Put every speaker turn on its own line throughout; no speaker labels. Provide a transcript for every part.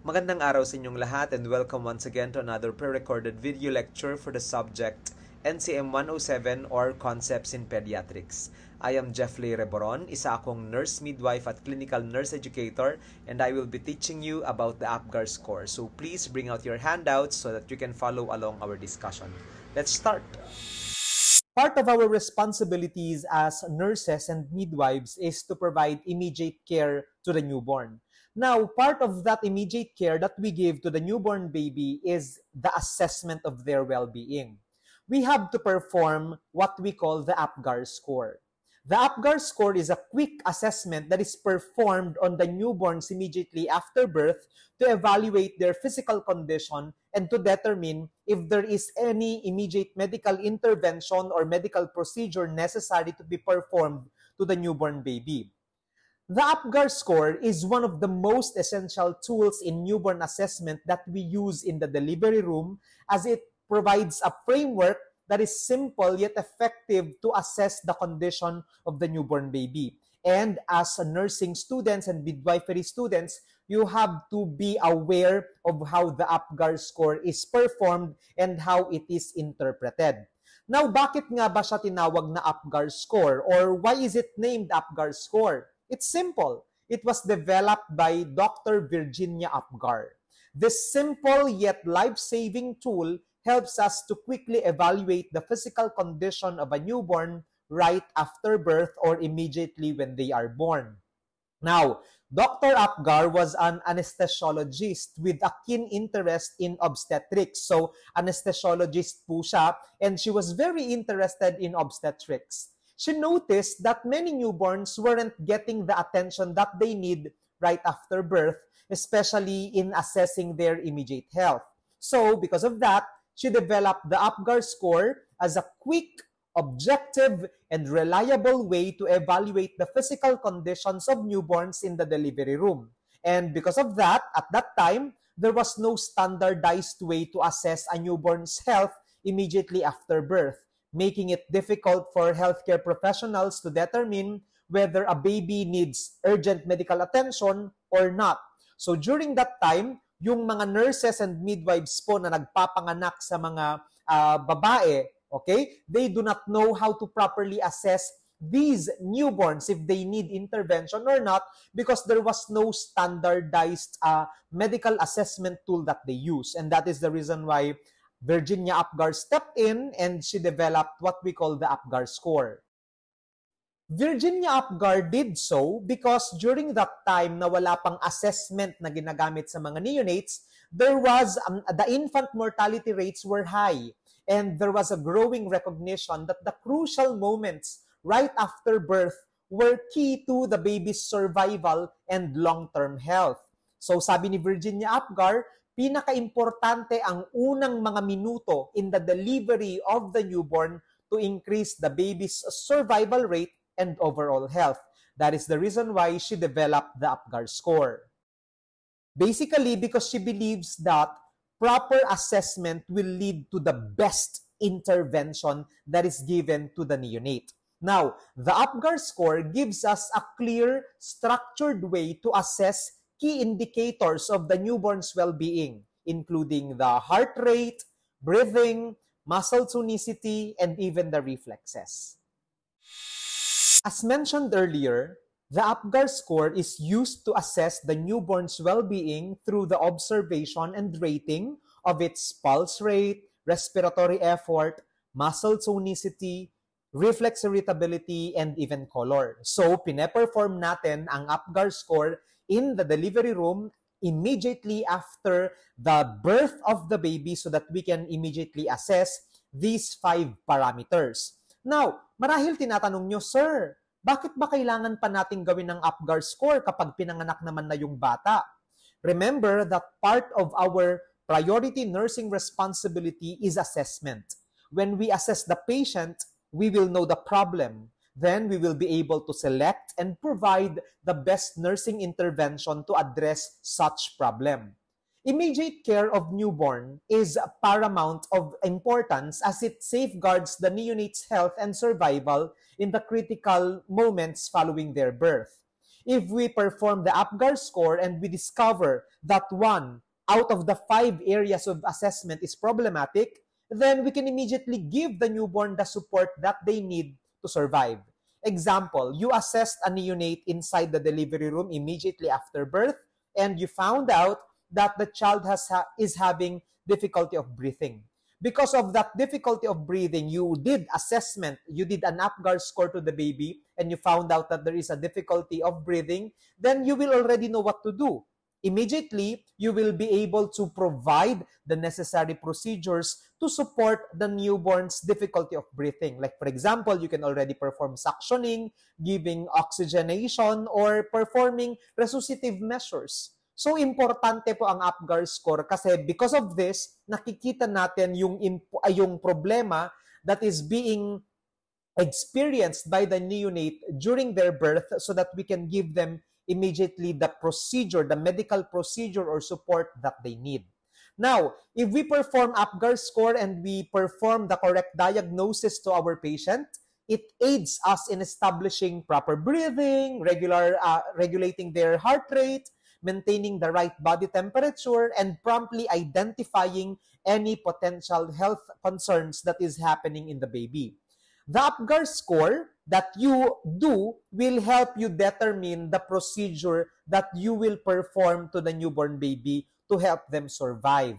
Magandang araw sa inyong lahat and welcome once again to another pre-recorded video lecture for the subject NCM 107 or Concepts in Pediatrics. I am Jeffrey Reboron, isa akong nurse midwife at clinical nurse educator, and I will be teaching you about the Apgar Score. So please bring out your handouts so that you can follow along our discussion. Let's start. Part of our responsibilities as nurses and midwives is to provide immediate care to the newborn. Now, part of that immediate care that we give to the newborn baby is the assessment of their well-being. We have to perform what we call the Apgar Score. The Apgar Score is a quick assessment that is performed on the newborns immediately after birth to evaluate their physical condition and to determine if there is any immediate medical intervention or medical procedure necessary to be performed to the newborn baby. The Apgar Score is one of the most essential tools in newborn assessment that we use in the delivery room, as it provides a framework that is simple yet effective to assess the condition of the newborn baby. And as nursing students and midwifery students, you have to be aware of how the Apgar Score is performed and how it is interpreted. Now, bakit nga ba siya tinawag na Apgar Score, or why is it named Apgar Score? It's simple. It was developed by Dr. Virginia Apgar. This simple yet life-saving tool helps us to quickly evaluate the physical condition of a newborn right after birth or immediately when they are born. Now, Dr. Apgar was an anesthesiologist with a keen interest in obstetrics. So, anesthesiologist po siya, and she was very interested in obstetrics. She noticed that many newborns weren't getting the attention that they need right after birth, especially in assessing their immediate health. So, because of that, she developed the Apgar Score as a quick, objective, and reliable way to evaluate the physical conditions of newborns in the delivery room. And because of that, at that time, there was no standardized way to assess a newborn's health immediately after birth, making it difficult for healthcare professionals to determine whether a baby needs urgent medical attention or not. So during that time, yung mga nurses and midwives po na nagpapanganak sa mga babae, okay, they do not know how to properly assess these newborns if they need intervention or not, because there was no standardized medical assessment tool that they use. And that is the reason why Virginia Apgar stepped in and she developed what we call the Apgar Score. Virginia Apgar did so because during that time na wala pang assessment na ginagamit sa mga neonates, there was the infant mortality rates were high, and there was a growing recognition that the crucial moments right after birth were key to the baby's survival and long-term health. So sabi ni Virginia Apgar, pinaka-importante ang unang mga minuto in the delivery of the newborn to increase the baby's survival rate and overall health. That is the reason why she developed the Apgar Score. Basically, because she believes that proper assessment will lead to the best intervention that is given to the neonate. Now, the Apgar Score gives us a clear, structured way to assess key indicators of the newborn's well-being, including the heart rate, breathing, muscle tonicity, and even the reflexes. As mentioned earlier, the Apgar Score is used to assess the newborn's well-being through the observation and rating of its pulse rate, respiratory effort, muscle tonicity, reflex irritability, and even color. So, pine-perform natin ang Apgar Score in the delivery room immediately after the birth of the baby so that we can immediately assess these 5 parameters. Now, marahil tinatanong nyo, Sir, bakit ba kailangan pa natin gawin ng Apgar Score kapag pinanganak naman na yung bata? Remember that part of our priority nursing responsibility is assessment. When we assess the patient, we will know the problem. Then we will be able to select and provide the best nursing intervention to address such problem. Immediate care of newborn is paramount of importance as it safeguards the neonate's health and survival in the critical moments following their birth.
If we perform the Apgar score and we discover that 1 out of the 5 areas of assessment is problematic, then we can immediately give the newborn the support that they need to survive. Example, you assessed a neonate inside the delivery room immediately after birth, and you found out that the child is having difficulty of breathing. Because of that difficulty of breathing, you did assessment, you did an Apgar score to the baby, and you found out that there is a difficulty of breathing, then you will already know what to do. Immediately, you will be able to provide the necessary procedures to support the newborn's difficulty of breathing. Like, for example, you can already perform suctioning, giving oxygenation, or performing resuscitative measures. So, importante po ang Apgar score kasi because of this, nakikita natin yung problema that is being experienced by the neonate during their birth so that we can give them immediately the procedure, the medical procedure or support that they need. Now, if we perform Apgar score and we perform the correct diagnosis to our patient, it aids us in establishing proper breathing, regulating their heart rate, maintaining the right body temperature, and promptly identifying any potential health concerns that is happening in the baby. The Apgar score that you do will help you determine the procedure that you will perform to the newborn baby to help them survive.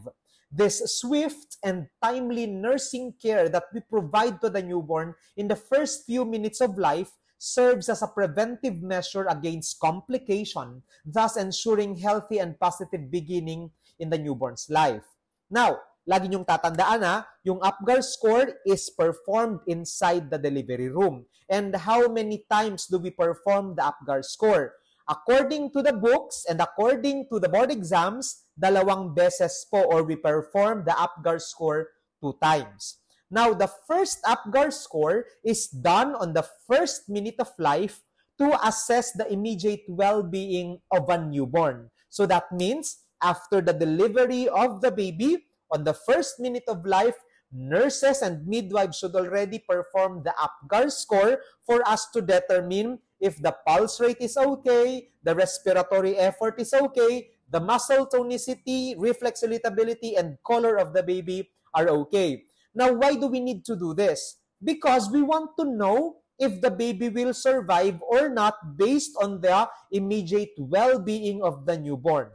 This swift and timely nursing care that we provide to the newborn in the first few minutes of life serves as a preventive measure against complication, thus ensuring healthy and positive beginning in the newborn's life. Now, lagi niyong tatandaan yung Apgar score is performed inside the delivery room. And how many times do we perform the Apgar score? According to the books and according to the board exams, 2 beses po or we perform the Apgar score 2 times. Now, the first Apgar score is done on the first minute of life to assess the immediate well-being of a newborn. So that means after the delivery of the baby, on the first minute of life, nurses and midwives should already perform the Apgar score for us to determine if the pulse rate is okay, the respiratory effort is okay, the muscle tonicity, reflex irritability, and color of the baby are okay. Now, why do we need to do this? Because we want to know if the baby will survive or not based on the immediate well-being of the newborn.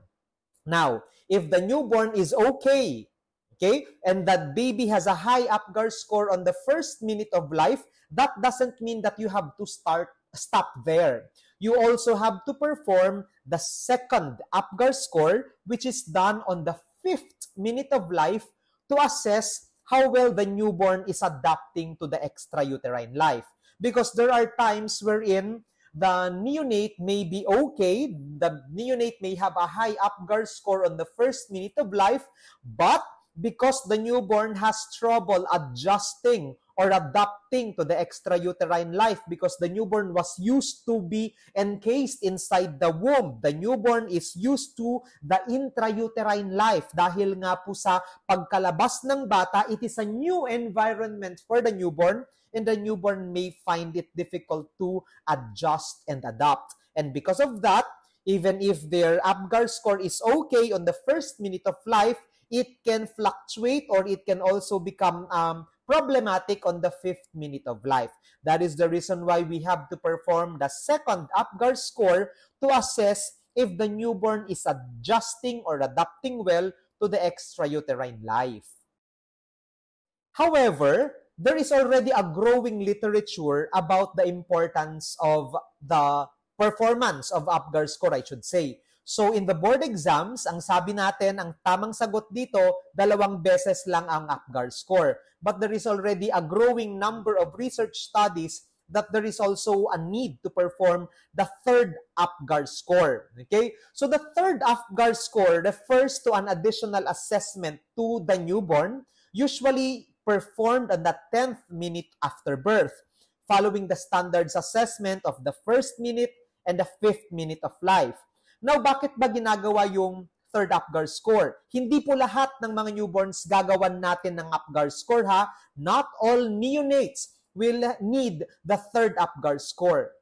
Now, if the newborn is okay, and that baby has a high Apgar score on the first minute of life, that doesn't mean that you have to stop there. You also have to perform the second Apgar score, which is done on the 5th minute of life to assess how well the newborn is adapting to the extrauterine life. Because there are times wherein the neonate may be okay, the neonate may have a high Apgar score on the first minute of life, but because the newborn has trouble adjusting or adapting to the extrauterine life because the newborn was used to be encased inside the womb. The newborn is used to the intrauterine life. Dahil nga po sa pagkalabas ng bata, it is a new environment for the newborn and the newborn may find it difficult to adjust and adapt. And because of that, even if their Apgar score is okay on the first minute of life, it can fluctuate or it can also become problematic on the 5th minute of life. That is the reason why we have to perform the second Apgar score to assess if the newborn is adjusting or adapting well to the extrauterine life. However, there is already a growing literature about the importance of the performance of Apgar score, I should say. So, in the board exams, ang sabi natin, ang tamang sagot dito, 2 beses lang ang Apgar score. But there is already a growing number of research studies that there is also a need to perform the third Apgar score. Okay? So, the third Apgar score refers to an additional assessment to the newborn, usually performed on the 10th minute after birth, following the standards assessment of the first minute and the 5th minute of life. Now, bakit ba ginagawa yung third Apgar score? Hindi po lahat ng mga newborns gagawan natin ng Apgar score, ha? Not all neonates will need the third Apgar score.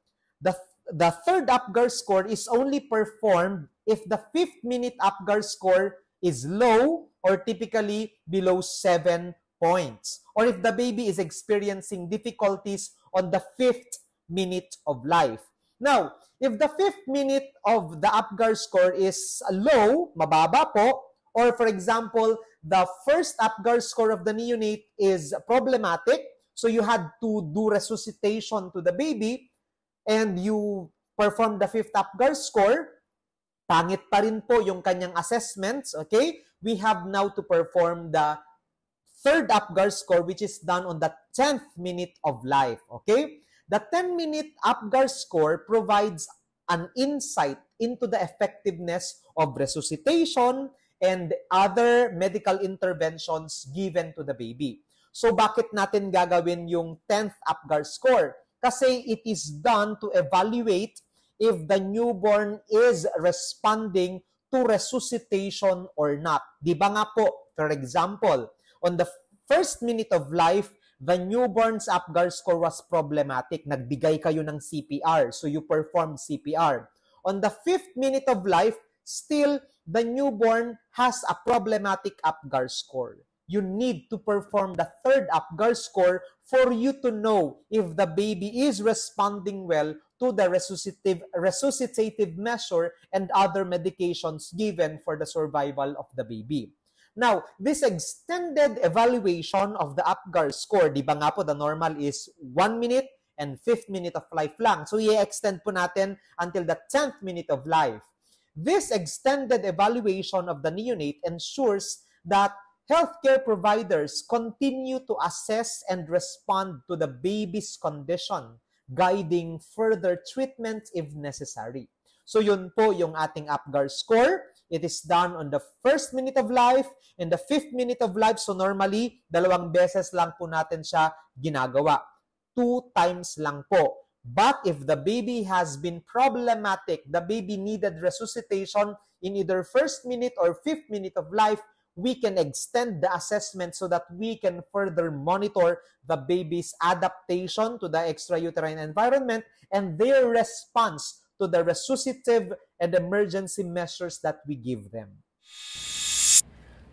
the third Apgar score is only performed if the 5th minute Apgar score is low or typically below 7 points, or if the baby is experiencing difficulties on the 5th minute of life. Now, if the 5th minute of the Apgar score is low, mababa po, or for example, the first Apgar score of the neonate is problematic, so you had to do resuscitation to the baby, and you perform the 5th Apgar score, pangit pa rin po yung kanyang assessments, okay? We have now to perform the third Apgar score, which is done on the 10th minute of life, okay? The 10-minute Apgar score provides an insight into the effectiveness of resuscitation and other medical interventions given to the baby. So bakit natin gagawin yung 10th Apgar score? Kasi it is done to evaluate if the newborn is responding to resuscitation or not. Di ba nga po, for example, on the first minute of life, the newborn's Apgar score was problematic. Nagbigay kayo ng CPR, so you performed CPR. On the 5th minute of life, still, the newborn has a problematic Apgar score. You need to perform the third Apgar score for you to know if the baby is responding well to the resuscitative measure and other medications given for the survival of the baby. Now, this extended evaluation of the Apgar score, di ba nga po, the normal is 1 minute and 5th minute of life lang. So, i-extend po natin until the 10th minute of life. This extended evaluation of the neonate ensures that healthcare providers continue to assess and respond to the baby's condition, guiding further treatment if necessary. So yun po yung ating Apgar score. It is done on the 1st minute of life and the 5th minute of life. So normally, 2 beses lang po natin siya ginagawa. 2 times lang po. But if the baby has been problematic, the baby needed resuscitation in either 1st minute or 5th minute of life, we can extend the assessment so that we can further monitor the baby's adaptation to the extrauterine environment and their response to the resuscitative and emergency measures that we give them.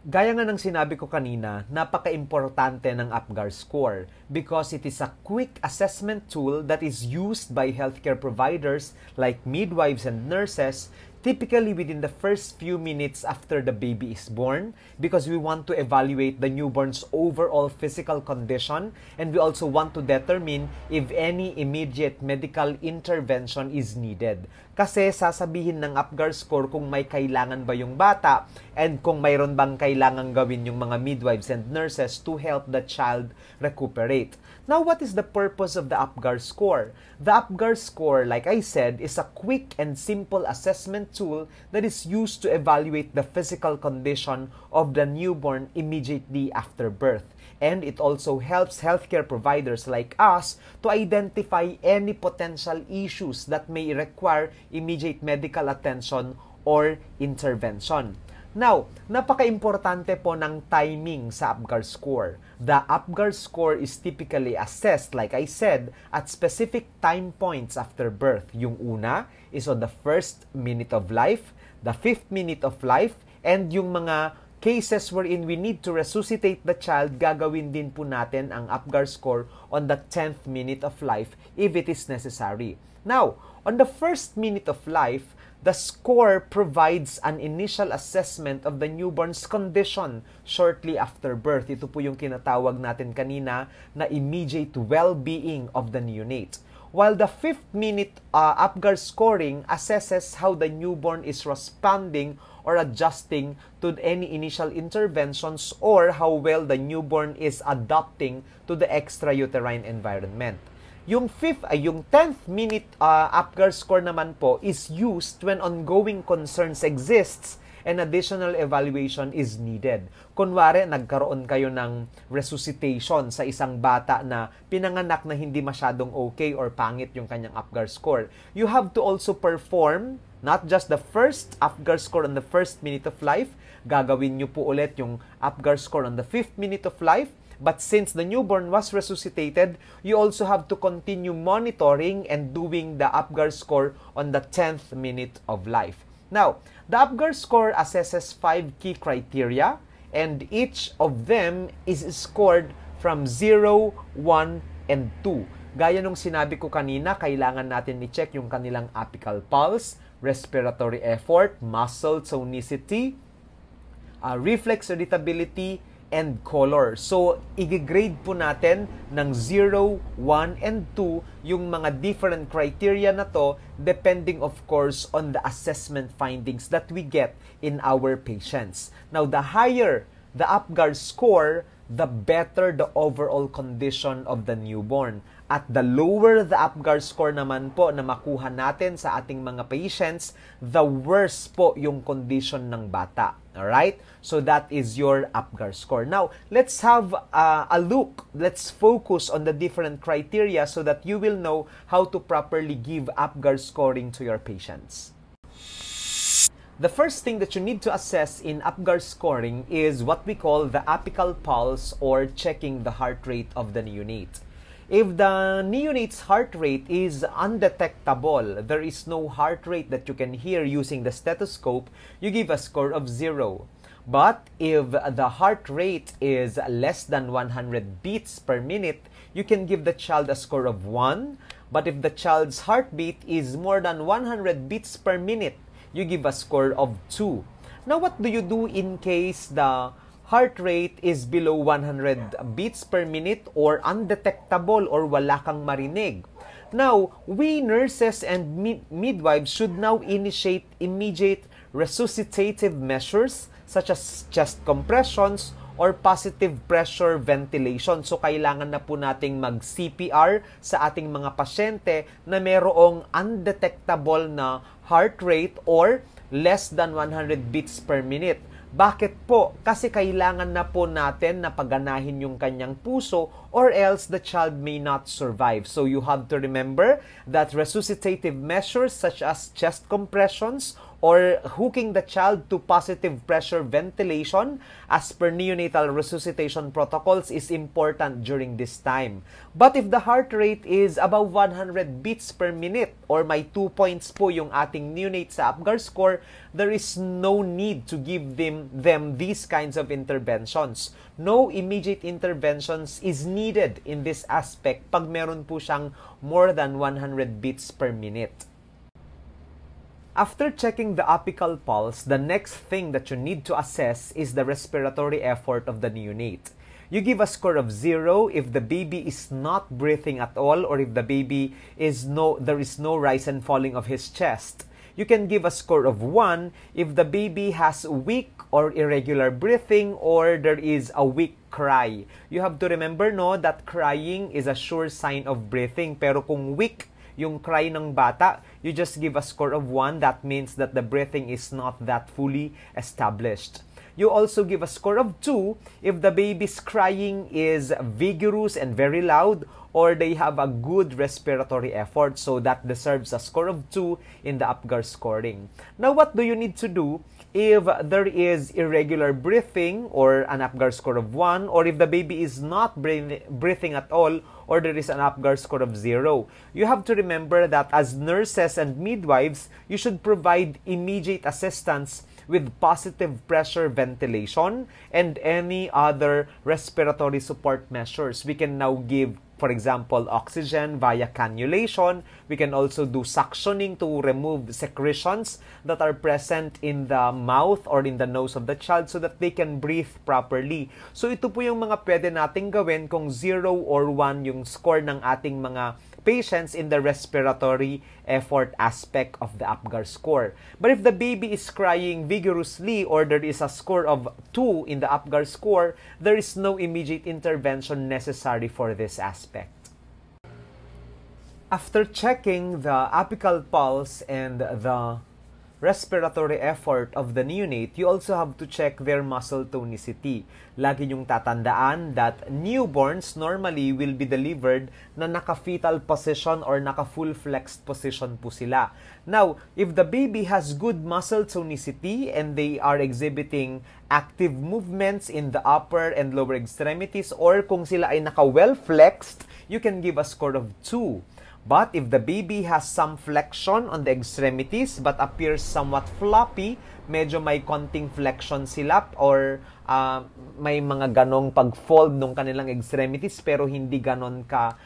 Gaya nga ng sinabi ko kanina, napaka-importante ng Apgar score because it is a quick assessment tool that is used by healthcare providers like midwives and nurses typically within the first few minutes after the baby is born because we want to evaluate the newborn's overall physical condition and we also want to determine if any immediate medical intervention is needed. Kasi sasabihin ng Apgar score kung may kailangan ba yung bata and kung mayroon bang kailangan gawin yung mga midwives and nurses to help the child recuperate. Now, what is the purpose of the Apgar score? The Apgar score, like I said, is a quick and simple assessment tool that is used to evaluate the physical condition of the newborn immediately after birth. And it also helps healthcare providers like us to identify any potential issues that may require immediate medical attention or intervention. Now, napaka-importante po ng timing sa Apgar score. The Apgar score is typically assessed, like I said, at specific time points after birth. Yung una is on the 1st minute of life, the 5th minute of life, and yung mga cases wherein we need to resuscitate the child, gagawin din po natin ang Apgar score on the 10th minute of life if it is necessary. Now, on the 1st minute of life, the score provides an initial assessment of the newborn's condition shortly after birth. Ito po yung kinatawag natin kanina na immediate well-being of the neonate. While the 5th minute Apgar scoring assesses how the newborn is responding or adjusting to any initial interventions or how well the newborn is adapting to the extrauterine environment. Yung 10th minute Apgar score naman po is used when ongoing concerns exists and additional evaluation is needed. Kunwari, nagkaroon kayo ng resuscitation sa isang bata na pinanganak na hindi masyadong okay or pangit yung kanyang Apgar score. You have to also perform not just the first Apgar score on the 1st minute of life, gagawin nyo po ulit yung Apgar score on the 5th minute of life,
But since the newborn was resuscitated, you also have to continue monitoring and doing the Apgar score on the 10th minute of life. Now, the Apgar score assesses 5 key criteria, and each of them is scored from 0, 1, and 2. Gaya nung sinabi ko kanina, kailangan natin i-check yung kanilang apical pulse, respiratory effort, muscle tonicity, reflex irritability, and color. So, i-grade po natin ng 0, 1, and 2 yung mga different criteria na to depending of course on the assessment findings that we get in our patients. Now, the higher the Apgar score, the better the overall condition of the newborn. At the lower the Apgar score naman po na makuha natin sa ating mga patients, the worse po yung condition ng bata. Alright? So that is your Apgar score. Now, let's have a look. Let's focus on the different criteria so that you will know how to properly give Apgar scoring to your patients. The first thing that you need to assess in Apgar scoring is what we call the apical pulse, or checking the heart rate of the neonate. If the neonate's heart rate is undetectable, there is no heart rate that you can hear using the stethoscope, you give a score of 0. But if the heart rate is less than 100 beats per minute, you can give the child a score of 1. But if the child's heartbeat is more than 100 beats per minute, you give a score of 2. Now, what do you do in case the heart rate is below 100 beats per minute or undetectable or wala kang marinig? Now, we nurses and midwives should now initiate immediate resuscitative measures such as chest compressions or positive pressure ventilation. So, kailangan na po nating mag-CPR sa ating mga pasyente na mayroong undetectable na heart rate or less than 100 beats per minute. Bakit po? Kasi kailangan na po natin na paganahin yung kanyang puso or else the child may not survive. So you have to remember that resuscitative measures such as chest compressions or hooking the child to positive pressure ventilation as per neonatal resuscitation protocols is important during this time. But if the heart rate is above 100 beats per minute or may 2 points po yung ating neonate sa Apgar score, there is no need to give them these kinds of interventions. No immediate interventions is needed in this aspect pag meron po siyang more than 100 beats per minute. After checking the apical pulse, the next thing that you need to assess is the respiratory effort of the neonate. You give a score of 0 if the baby is not breathing at all or if the baby there is no rise and falling of his chest. You can give a score of 1 if the baby has weak or irregular breathing or there is a weak cry. You have to remember that crying is a sure sign of breathing, pero kung weak yung cry ng bata, you just give a score of 1. That means that the breathing is not that fully established. You also give a score of 2 if the baby's crying is vigorous and very loud or they have a good respiratory effort. So that deserves a score of 2 in the Apgar scoring. Now, what do you need to do if there is irregular breathing or an Apgar score of 1, or if the baby is not breathing at all or there is an Apgar score of 0? You have to remember that as nurses and midwives, you should provide immediate assistance with positive pressure ventilation and any other respiratory support measures. We can now give, for example, oxygen via cannulation. We can also do suctioning to remove secretions that are present in the mouth or in the nose of the child so that they can breathe properly. So ito po yung mga pwede nating gawin kung 0 or 1 yung score ng ating mga patients in the respiratory effort aspect of the Apgar score. But if the baby is crying vigorously or there is a score of 2 in the Apgar score, there is no immediate intervention necessary for this aspect. After checking the apical pulse and the
respiratory effort of the neonate, you also have to check their muscle tonicity. Lagi niyong tatandaan that newborns normally will be delivered na naka-fetal position or naka-full flexed position po sila. Now, if the baby has good muscle tonicity and they are exhibiting active movements in the upper and lower extremities, or kung sila ay naka-well flexed, you can give a score of 2. But if the baby has some flexion on the extremities but appears somewhat floppy, medyo may konting flexion sila or may mga ganong pag-fold ng kanilang extremities pero hindi ganon ka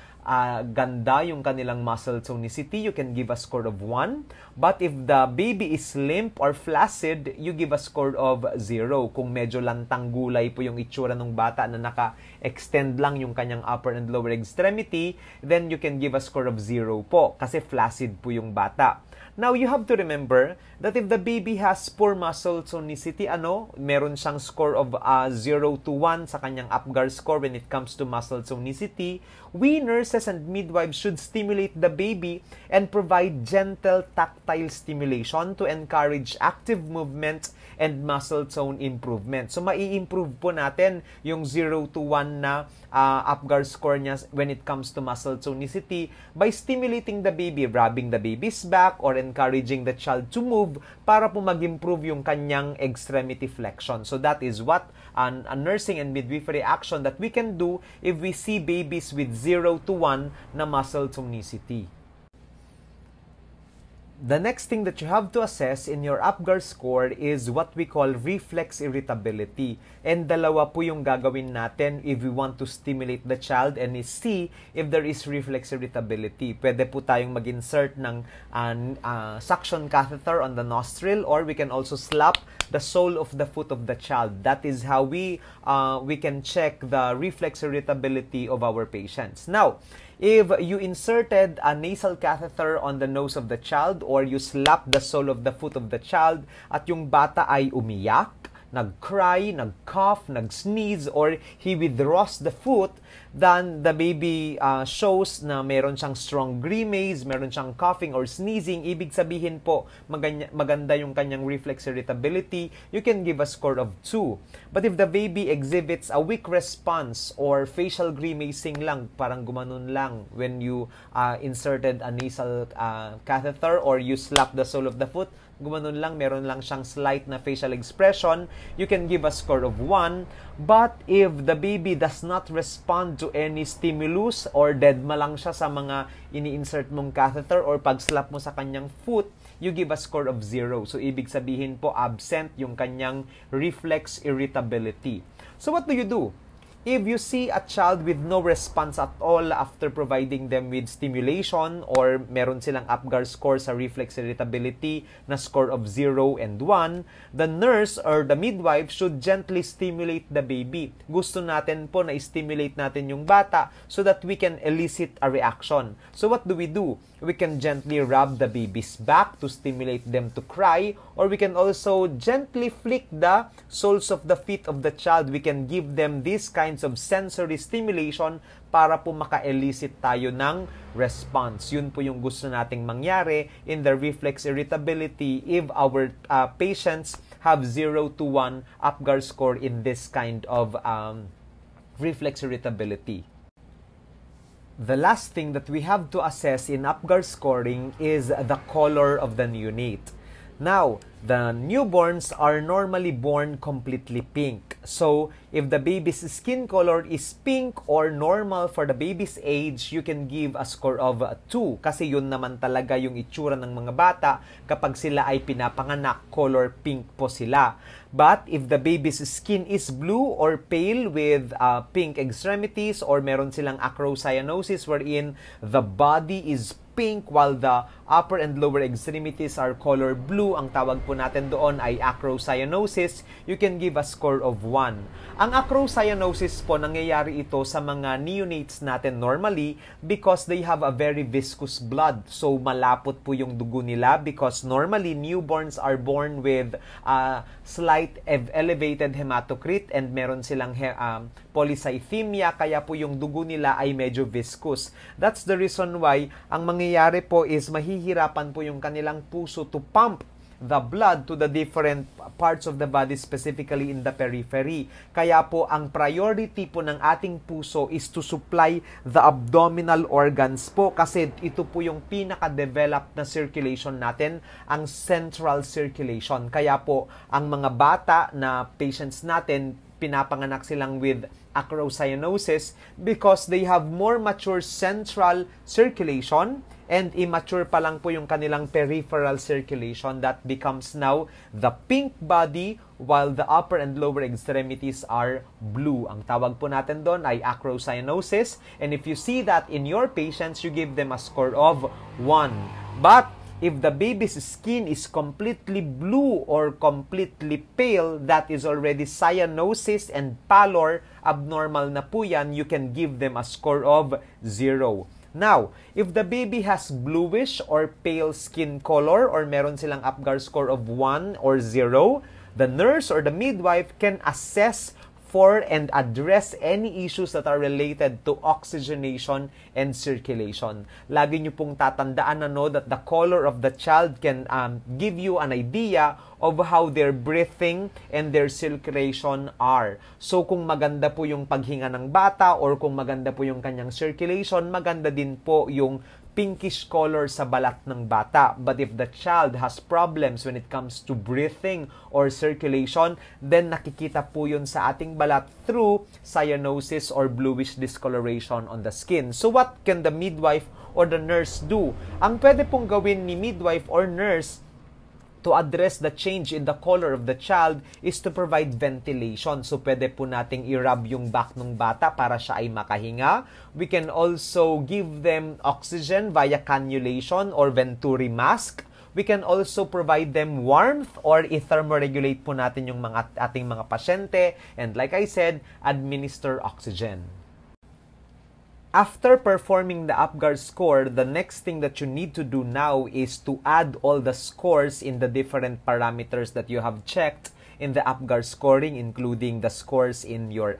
ganda yung kanilang muscle tonicity, you can give a score of 1. But if the baby is limp or flaccid, you give a score of 0. Kung medyo lantang gulay po yung itsura ng bata na naka-extend lang yung kanyang upper and lower extremity, then you can give a score of 0 po kasi flaccid po yung bata. Now, you have to remember that if the baby has poor muscle tonicity, meron siyang score of 0 to 1 sa kanyang Apgar score when it comes to muscle tonicity, we nurses and midwives should stimulate the baby and provide gentle tactile stimulation to encourage active movement and muscle tone improvement. So, mai-improve po natin yung 0 to 1 na Apgar score niya when it comes to muscle tonicity by stimulating the baby, rubbing the baby's back, or encouraging the child to move para po mag-improve yung kanyang extremity flexion. So that is what a nursing and midwifery action that we can do if we see babies with 0 to 1 na muscle tonicity. The next thing that you have to assess in your Apgar score is what we call reflex irritability. And dalawa po yung gagawin natin if we want to stimulate the child and see if there is reflex irritability. Pwede po tayong mag-insert ng suction catheter on the nostril, or we can also slap the sole of the foot of the child. That is how we can check the reflex irritability of our patients. Now, if you inserted a nasal catheter on the nose of the child or you slap the sole of the foot of the child at yung bata ay umiyak, nag-cry, nag-cough, nag-sneeze, or he withdraws the foot, then the baby shows na meron siyang strong grimace, meron siyang coughing or sneezing, ibig sabihin po maganda yung kanyang reflex irritability, you can give a score of 2. But if the baby exhibits a weak response or facial grimacing lang, parang gumanon lang when you inserted a nasal catheter or you slap the sole of the foot, gumanon lang, meron lang siyang slight na facial expression, you can give a score of 1. But if the baby does not respond to any stimulus or deadma lang siya sa mga ini-insert mong catheter or pag-slap mo sa kanyang foot, you give a score of 0. So, ibig sabihin po, absent yung kanyang reflex irritability. So, what do you do? If you see a child with no response at all after providing them with stimulation or meron silang Apgar score sa reflex irritability na score of 0 and 1, the nurse or the midwife should gently stimulate the baby. Gusto natin po na stimulate natin yung bata so that we can elicit a reaction. So what do? We can gently rub the baby's back to stimulate them to cry, or we can also gently flick the soles of the feet of the child. We can give them these kinds of sensory stimulation para po maka-elicit tayo ng response. Yun po yung gusto nating mangyari in the reflex irritability if our patients have 0 to 1 Apgar score in this kind of reflex irritability. The last thing that we have to assess in Apgar scoring is the color of the neonate. Now, the newborns are normally born completely pink. So, if the baby's skin color is pink or normal for the baby's age, you can give a score of 2. Kasi yun naman talaga yung itsura ng mga bata kapag sila ay pinapanganak, color pink po sila. But if the baby's skin is blue or pale with pink extremities or meron silang acrocyanosis wherein the body is pink while the upper and lower extremities are color blue, ang tawag po natin doon ay acrocyanosis, you can give a score of 1. Ang acrocyanosis po, nangyayari ito sa mga neonates natin normally because they have a very viscous blood. So, malapot po yung dugo nila because normally newborns are born with slight elevated hematocrit and meron silang polycythemia, kaya po yung dugo nila ay medyo viscous. That's the reason why ang mangyayari po is mahihirapan po yung kanilang puso to pump the blood to the different parts of the body, specifically in the periphery. Kaya po, ang priority po ng ating puso is to supply the abdominal organs po, kasi ito po yung pinaka-developed na circulation natin, ang central circulation. Kaya po, ang mga bata na patients natin, pinapanganak silang with acrocyanosis because they have more mature central circulation and immature pa lang po yung kanilang peripheral circulation that becomes now the pink body while the upper and lower extremities are blue. Ang tawag po natin doon ay acrocyanosis, and if you see that in your patients, you give them a score of 1. But if the baby's skin is completely blue or completely pale, that is already cyanosis and pallor, abnormal na po yan, you can give them a score of 0. Now, if the baby has bluish or pale skin color or meron silang Apgar score of 1 or 0, the nurse or the midwife can assess for and address any issues that are related to oxygenation and circulation. Lagi nyo pong tatandaan na that the color of the child can give you an idea of how their breathing and their circulation are. So kung maganda po yung paghinga ng bata or kung maganda po yung kanyang circulation, maganda din po yung pinkish color sa balat ng bata. But if the child has problems when it comes to breathing or circulation, then nakikita po yun sa ating balat through cyanosis or bluish discoloration on the skin. So what can the midwife or the nurse do? Ang pwede pong gawin ni midwife or nurse to address the change in the color of the child is to provide ventilation. So, pwede po nating i-rub yung back ng bata para siya ay makahinga. We can also give them oxygen via cannulation or Venturi mask. We can also provide them warmth or i-thermoregulate po natin yung ating mga pasyente. And like I said, administer oxygen. After performing the Apgar score, the next thing that you need to do now is to add all the scores in the different parameters that you have checked in the Apgar scoring, including the scores in your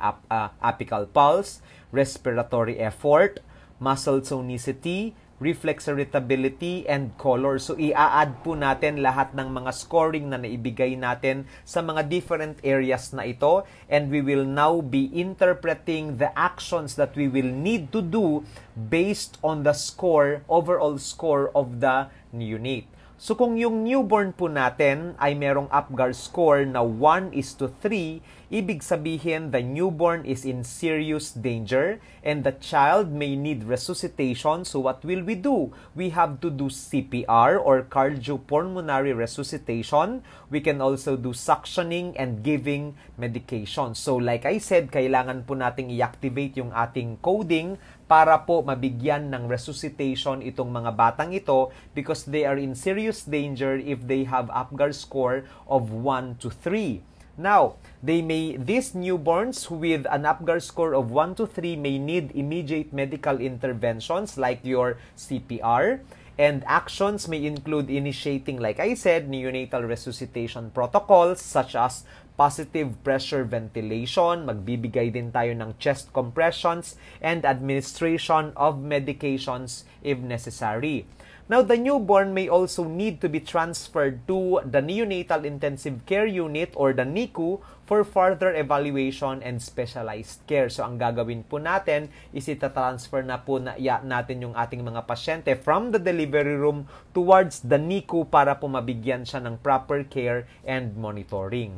apical pulse, respiratory effort, muscle tonicity, reflex irritability, and color. So, i-add po natin lahat ng mga scoring na naibigay natin sa mga different areas na ito, and we will now be interpreting the actions that we will need to do based on the score, overall score of the neonate. So, kung yung newborn po natin ay merong Apgar score na 1:3, ibig sabihin the newborn is in serious danger and the child may need resuscitation. So, what will we do? We have to do CPR or cardiopulmonary resuscitation. We can also do suctioning and giving medication. So, like I said, kailangan po nating i-activate yung ating coding para po mabigyan ng resuscitation itong mga batang ito because they are in serious danger if they have Apgar score of 1:3. Now, these newborns with an Apgar score of 1:3 may need immediate medical interventions like your CPR, and actions may include initiating, like I said, neonatal resuscitation protocols such as positive pressure ventilation, magbibigay din tayo ng chest compressions, and administration of medications if necessary. Now, the newborn may also need to be transferred to the Neonatal Intensive Care Unit or the NICU for further evaluation and specialized care. So, ang gagawin po natin is itatransfer na po natin yung ating mga pasyente from the delivery room towards the NICU para po mabigyan siya ng proper care and monitoring.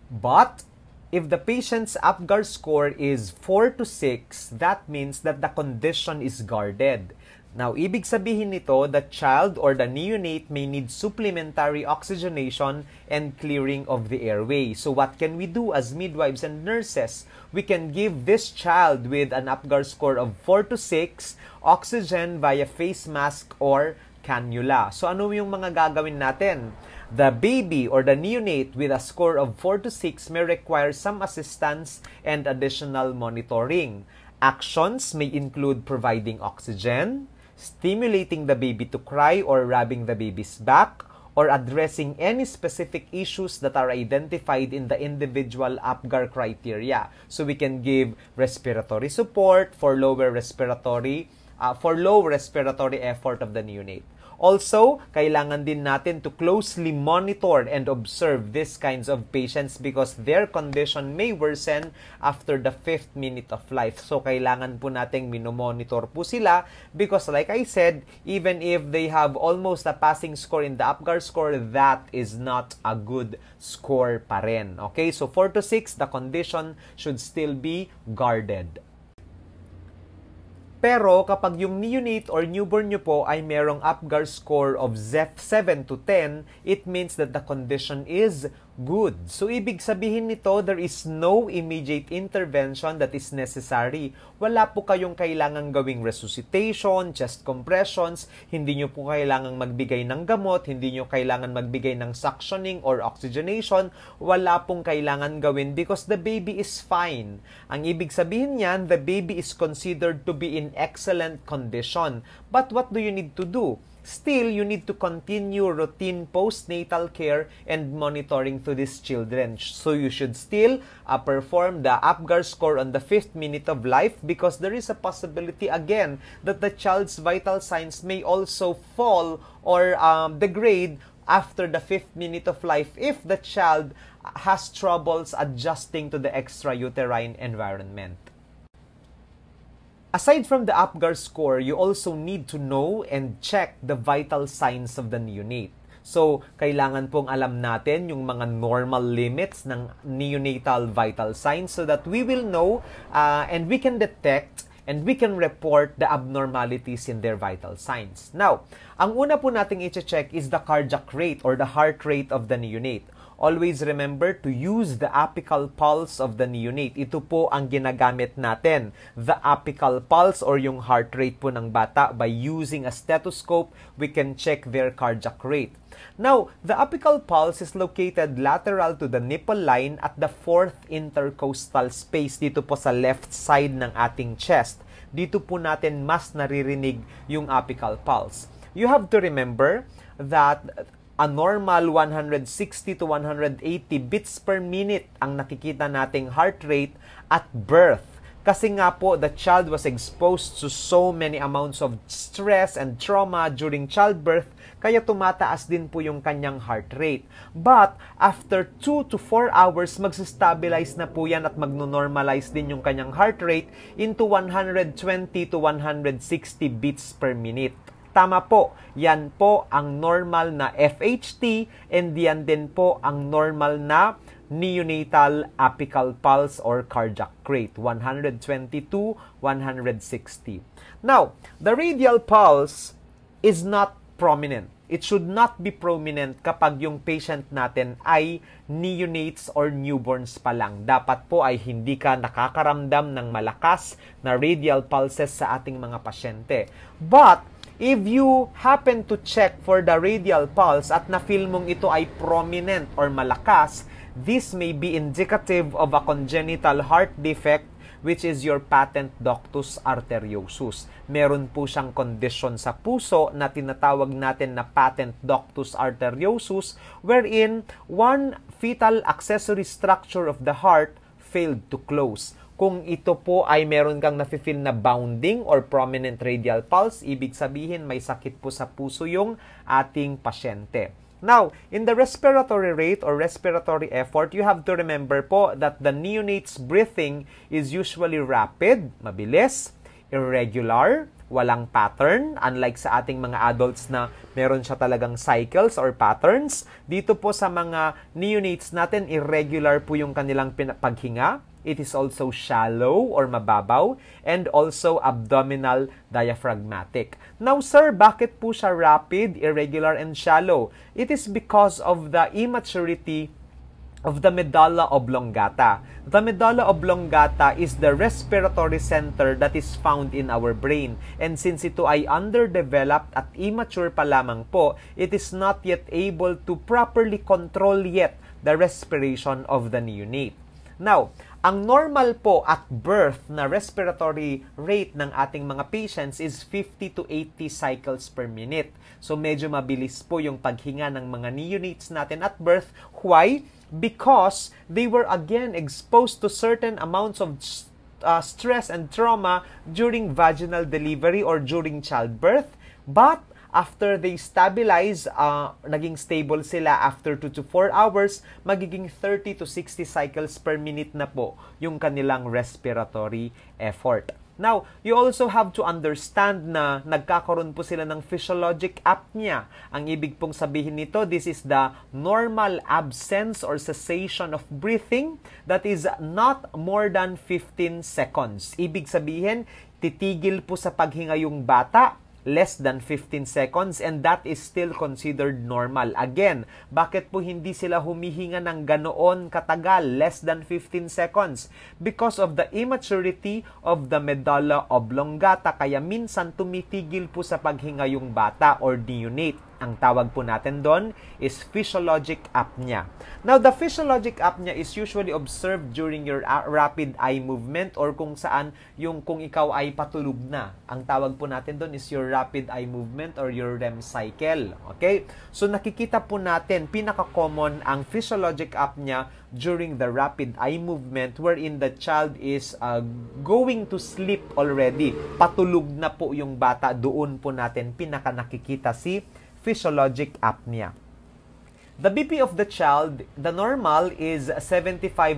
But, if the patient's Apgar score is 4-6, that means that the condition is guarded. Now, ibig sabihin nito, the child or the neonate may need supplementary oxygenation and clearing of the airway. So, what can we do as midwives and nurses? We can give this child with an Apgar score of 4-6 oxygen via face mask or cannula. So, ano yung mga gagawin natin? The baby or the neonate with a score of 4-6 may require some assistance and additional monitoring. Actions may include providing oxygen, stimulating the baby to cry or rubbing the baby's back, or addressing any specific issues that are identified in the individual Apgar criteria. So we can give respiratory support for low respiratory effort of the neonate. Also, kailangan din natin to closely monitor and observe these kinds of patients because their condition may worsen after the 5th minute of life. So, kailangan po nating minomonitor po sila because like I said, even if they have almost a passing score in the Apgar score, that is not a good score pa rin. Okay, so 4 to 6, the condition should still be guarded. Pero kapag yung neonate or newborn nyo po ay merong Apgar score of 7 to 10, it means that the condition is good. So, ibig sabihin nito, there is no immediate intervention that is necessary. Wala po kayong kailangang gawing resuscitation, chest compressions, hindi nyo po kailangang magbigay ng gamot, hindi nyo kailangan magbigay ng suctioning or oxygenation, wala pong kailangan gawin because the baby is fine. Ang ibig sabihin niyan, the baby is considered to be in excellent condition. But what do you need to do? Still, you need to continue routine postnatal care and monitoring to these children. So you should still perform the Apgar score on the 5th minute of life because there is a possibility again that the child's vital signs may also fall or degrade after the 5th minute of life if the child has troubles adjusting to the extrauterine environment. Aside from the Apgar score, you also need to know and check the vital signs of the neonate. So, kailangan pong alam natin yung mga normal limits ng neonatal vital signs so that we will know and we can detect and we can report the abnormalities in their vital signs. Now, ang una po nating i-check is the cardiac rate or the heart rate of the neonate. Always remember to use the apical pulse of the neonate. Ito po ang ginagamit natin. The apical pulse or yung heart rate po ng bata. By using a stethoscope, we can check their cardiac rate. Now, the apical pulse is located lateral to the nipple line at the 4th intercostal space dito po sa left side ng ating chest. Dito po natin mas naririnig yung apical pulse. You have to remember that a normal 160 to 180 beats per minute ang nakikita nating heart rate at birth. Kasi nga po, the child was exposed to so many amounts of stress and trauma during childbirth, kaya tumataas din po yung kanyang heart rate. But, after 2 to 4 hours, magsistabilize na po yan at magno-normalize din yung kanyang heart rate into 120 to 160 beats per minute. Tama po, yan po ang normal na FHT and yan din po ang normal na neonatal apical pulse or cardiac rate, 120 to 160. Now, the radial pulse is not prominent. It should not be prominent kapag yung patient natin ay neonates or newborns pa lang. Dapat po ay hindi ka nakakaramdam ng malakas na radial pulses sa ating mga pasyente. But, if you happen to check for the radial pulse at na-feel mong ito ay prominent or malakas, this may be indicative of a congenital heart defect which is your patent ductus arteriosus. Meron po siyang kondisyon sa puso na tinatawag natin na patent ductus arteriosus wherein one fetal accessory structure of the heart failed to close. Kung ito po ay meron kang nafe-feel na bounding or prominent radial pulse, ibig sabihin may sakit po sa puso yung ating pasyente. Now, in the respiratory rate or respiratory effort, you have to remember po that the neonate's breathing is usually rapid, mabilis, irregular, walang pattern, unlike sa ating mga adults na meron siya talagang cycles or patterns. Dito po sa mga neonates natin, irregular po yung kanilang paghinga. It is also shallow or mababaw and also abdominal diaphragmatic. Now, sir, bakit po siya rapid, irregular, and shallow? It is because of the immaturity of the medulla oblongata. The medulla oblongata is the respiratory center that is found in our brain. And since ito ay underdeveloped at immature pa lamang po, it is not yet able to properly control yet the respiration of the neonate. Now, ang normal po at birth na respiratory rate ng ating mga patients is 50 to 80 cycles per minute. So, medyo mabilis po yung paghinga ng mga neonates natin at birth. Why? Because they were again exposed to certain amounts of stress and trauma during vaginal delivery or during childbirth. But
After they stabilize, naging stable sila after 2 to 4 hours, magiging 30 to 60 cycles per minute na po yung kanilang respiratory effort. Now, you also have to understand na nagkakaroon po sila ng physiologic apnea. Ang ibig pong sabihin nito, this is the normal absence or cessation of breathing that is not more than 15 seconds. Ibig sabihin, titigil po sa paghinga yung bata less than 15 seconds and that is still considered normal. Again, bakit po hindi sila humihinga ng ganoon katagal, less than 15 seconds? Because of the immaturity of the medulla oblongata, kaya minsan tumitigil po sa paghinga yung bata or neonate. Ang tawag po natin doon is physiologic apnea. Now, the physiologic apnea is usually observed during your rapid eye movement or kung saan kung ikaw ay patulog na. Ang tawag po natin doon is your rapid eye movement or your REM cycle. Okay? So, nakikita po natin, pinaka-common ang physiologic apnea during the rapid eye movement wherein the child is going to sleep already. Patulog na po yung bata. Doon po natin pinaka-nakikita si physiologic apnea. The BP of the child, the normal is 75/42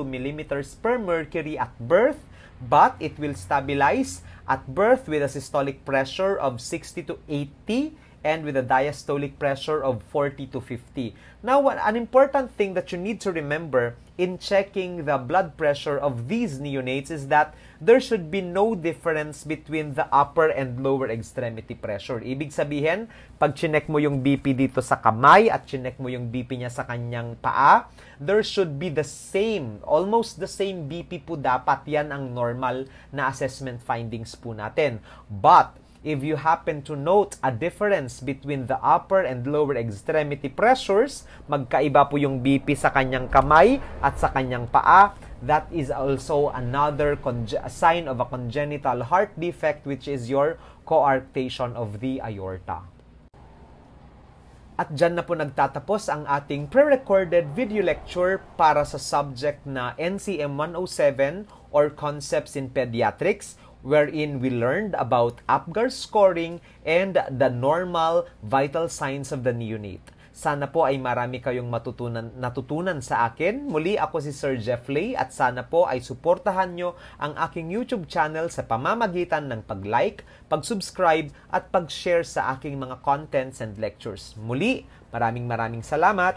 millimeters per mercury at birth, but it will stabilize at birth with a systolic pressure of 60 to 80 and with a diastolic pressure of 40 to 50. Now, an important thing that you need to remember in checking the blood pressure of these neonates is that there should be no difference between the upper and lower extremity pressure. Ibig sabihin, pag chinek mo yung BP dito sa kamay at chinek mo yung BP niya sa kanyang paa, there should be the same, almost the same BP po dapat. Yan ang normal na assessment findings po natin. But, if you happen to note a difference between the upper and lower extremity pressures, magkaiba po yung BP sa kanyang kamay at sa kanyang paa, that is also another sign of a congenital heart defect, which is your coarctation of the aorta. At dyan na po nagtatapos ang ating pre-recorded video lecture para sa subject na NCM 107 or Concepts in Pediatrics, wherein we learned about Apgar scoring and the normal vital signs of the neonate. Sana po ay marami kayong natutunan sa akin. Muli ako si Sir Jeffley at sana po ay suportahan nyo ang aking YouTube channel sa pamamagitan ng pag-like, pag-subscribe at pag-share sa aking mga contents and lectures. Muli, maraming salamat.